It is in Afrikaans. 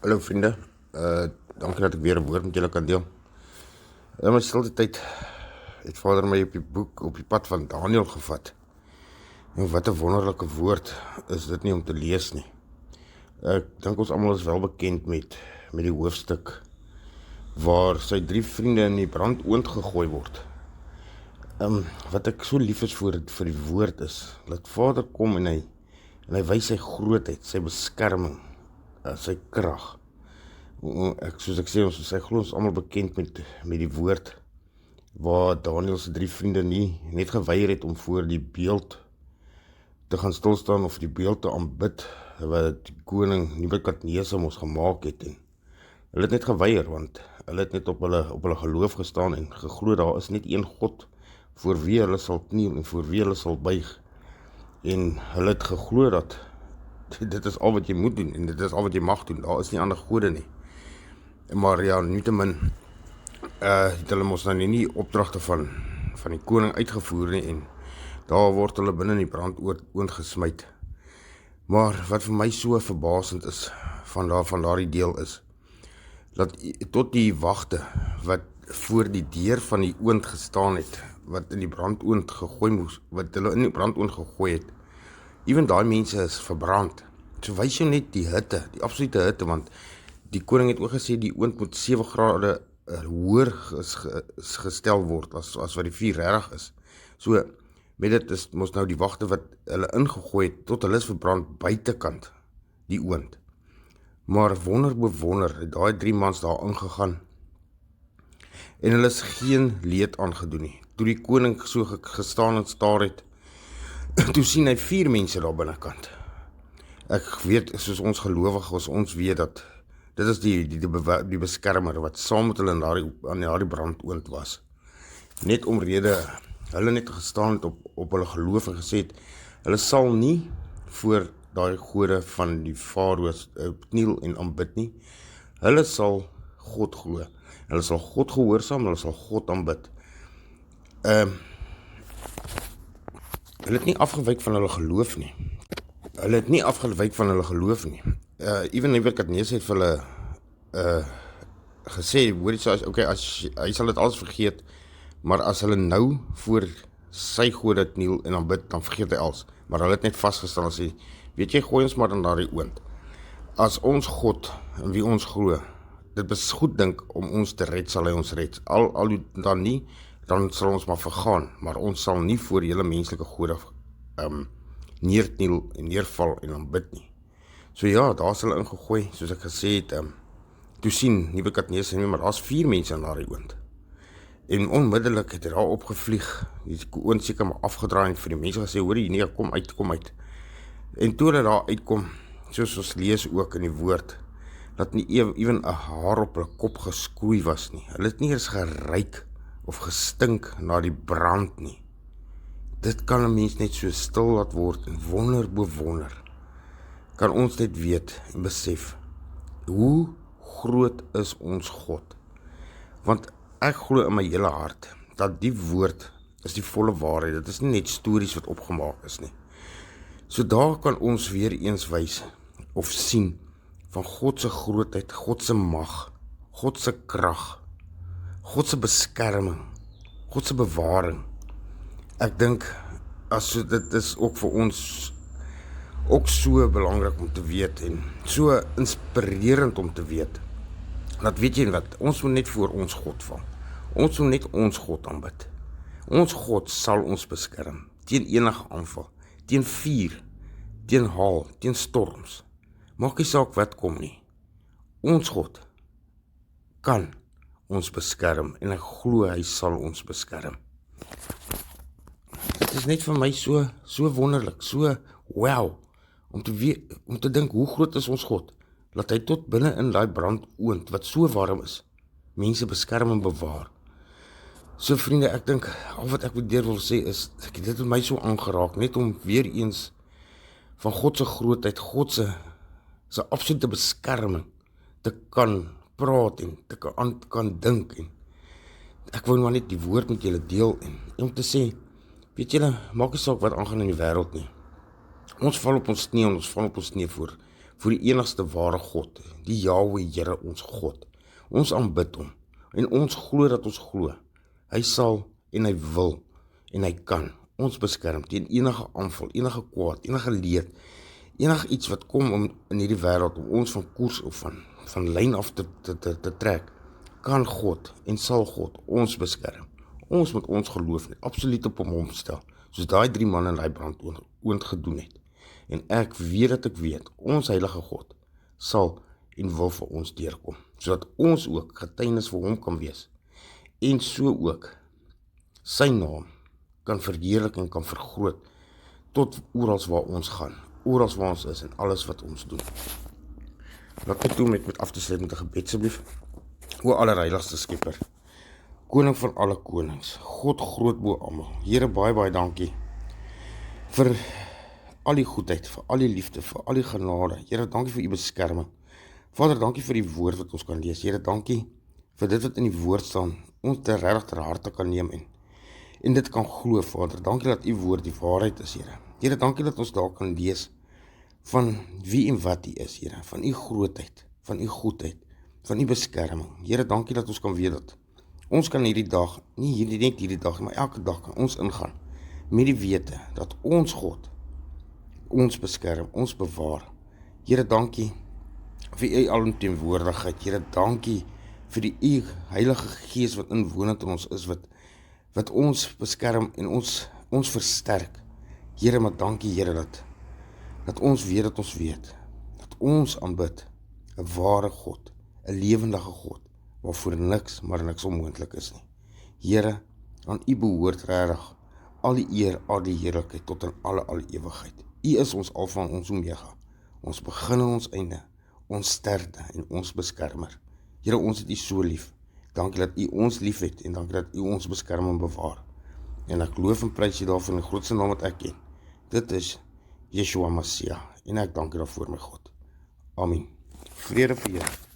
Hallo vriende, dankie dat ek weer 'n woord met julle kan deel. In my stilte tyd het Vader my op die boek op die pad van Daniël gevat. En wat 'n wonderlike woord is dit nie om te lees nie. Ek dink ons almal is wel bekend met die hoofstuk waar sy 3 vriende in die brandoond gegooi word. Wat ek so lief is vir die woord is, dat Vader kom en hy wys sy grootheid, sy beskerming, sy krag. Soos ek sê, ons glo ons almal bekend met die woord waar Daniël se 3 vriende nie net geweier het om voor die beeld te gaan stilstaan of die beeld te aanbid wat die koning Nebukadnesar mos gemaak het. En hulle het net geweier want hulle het net op hulle geloof gestaan en geglo daar is net een God voor wie hulle sal kniel en voor wie hulle sal buig. En hulle het geglo dat dit is al wat jy moet doen en dit is al wat jy mag doen. Daar is nie ander gode nie. Maar ja, nietemin het hulle mos nou nie opdragte van die koning uitgevoer nie en daar word hulle binne in die brandoond gesmyd. Maar wat vir my so verbasend is van daardie deel is dat tot die wagte wat voor die deur van die oond gestaan het, wat in die brandoond gegooi moes, wat hulle in die brandoond gegooi het, ewen daai mense is verbrand. So wys jou net die hitte, die absolute hitte, want die koning het ook gesê die oond moet 7 grade hoër gestel word as wat die vuur reg is. So met dit is mos nou die wagte wat hulle ingegooi het tot hulle is verbrand buitekant die oond. Maar wonder het daai 3 mans daar ingegaan en hulle is geen leed aangedoen nie. Toe die koning so gestaan en staar het, toe sien hy 4 mense daar binnekant. Ek weet, soos ons gelowiges, ons weet dat dit is die beskermer wat saam met hulle aan daardie brandoond was. Net omrede hulle net gestaan het op hulle geloof en gesê het, hulle sal nie voor daai gode van die farao's kniel en aanbid nie. Hulle sal God glo. Hulle sal God gehoorsaam, hulle sal God aanbid. Hulle het nie afgewyk van hulle geloof nie. Ewen Nebukadnesar het vir hulle gesê, hoor jy, hy sal dit alles vergeet, maar as hulle nou voor sy gode kniel en aanbid, dan vergeet hy alles. Maar hulle het net vasgestel en sê, weet jy, gooi ons maar in daardie oond. As ons God, en wie ons glo, dit is goed dink om ons te red, sal hy ons red. Al dan nie, dan sal ons maar vergaan, maar ons sal nie voor julle menslike gode neerkniel en neerval en aanbid nie. So ja, daar is hulle ingegooi, soos ek gesê het, toe sien Nebukadnesar nie, maar daar is 4 mense in daardie oond. En onmiddellik het hy daar opgevlieg, die oond seker maar afgedraai en vir die mense gesê, hoor jy, nee, kom uit. En toe hulle daar uitkom, soos ons lees ook in die woord, dat nie ewen 'n haar op hulle kop geskroei was nie. Hulle het nie eens geruik of gestink na die brand nie. Dit kan 'n mens net so stil laat word en wonder bo wonder. Kan ons net weet en besef, hoe groot is ons God? Want ek glo in my hele hart, dat die woord is die volle waarheid, dit is nie net stories wat opgemaak is nie. So daar kan ons weer eens wys, of sien, van God se grootheid, God se mag, God se krag, God se beskerming, God se bewaring. Ek dink, dit is ook vir ons ook so belangrik om te weet en so inspirerend om te weet, dat weet jy wat, ons moet net voor ons God val. Ons moet net ons God aanbid. Ons God sal ons beskerm, teen enige aanval, teen vuur, teen haal, teen storms. Maak nie saak wat kom nie. Ons God kan ons beskerm en ek glo hy sal ons beskerm. Dit is net vir my so wonderlik, so wow, om te dink hoe groot is ons God, dat hy tot binne in daai brandoond, wat so warm is, mense beskerm en bewaar. So vriende, ek dink, al wat ek wil sê is, dit het my so aangeraak, net om weer eens van God se grootheid, God se absolute beskerming te kan praat en te kan dink. En ek wil maar net die woord met julle deel en om te sê, weet julle, maak nie saak wat aangaan in die wêreld nie. Ons val op ons knie en ons val op ons knie vir die enigste ware God, die Yahweh Here ons God. Ons aanbid hom, en ons glo dat ons glo. Hy sal, en hy wil, en hy kan ons beskerm teen enige aanval, enige kwaad, enige leed, enige iets wat kom in hierdie wêreld om ons van koers of van lyn af te trek, kan God en sal God ons beskerm. Ons moet ons geloof net absoluut op hom stel, soos daai 3 manne in daai brandoond gedoen het. En ek weet, ons heilige God sal en wil vir ons deurkom, sodat ons ook getuienis vir hom kan wees, en so ook sy naam kan verheerlik en kan vergroot, tot oral waar ons gaan, oral waar ons is en alles wat ons doen. Laat ek toe met af te sluit met 'n gebed asseblief. O allerheiligste Skepper, Koning van alle konings, God groot bo almal. Here, baie dankie vir al die goedheid, vir al die liefde, vir al die genade. Here, dankie vir u beskerming. Vader, dankie vir die woord wat ons kan lees. Here, dankie vir dit wat in die woord staan, ons regtig ter harte kan neem en dit kan glo, Vader. Dankie dat u woord die waarheid is, Here. Here, dankie dat ons daar kan lees van wie en wat u is, Here, van u grootheid, van u goedheid, van u beskerming. Here, dankie dat ons kan weet dat ons kan hierdie dag, nie net hierdie dag, maar elke dag kan ons ingaan met die wete dat ons God ons beskerm, ons bewaar. Here, dankie vir u alomteenwoordigheid. Here, dankie vir die u Heilige Gees wat inwonend in ons is, wat ons beskerm en ons versterk. Here, maar dankie, Here, dat ons weet dat ons aanbid 'n ware God, 'n lewendige God, waarvoor niks onmoontlik is nie. Here, aan u behoort regtig al die eer, al die heerlikheid tot in alle ewigheid. U is ons Alfa en ons Omega, ons begin en ons einde, ons sterkte en ons beskermer. Here, ons het u so lief. Dankie dat u ons lief het en dankie dat u ons beskerm en bewaar. En ek loof en prys u daarvoor in die grootste naam wat ek ken. Dit is Yeshua Mashiach en ek dank u daarvoor, my God. Amen. Vrede vir julle.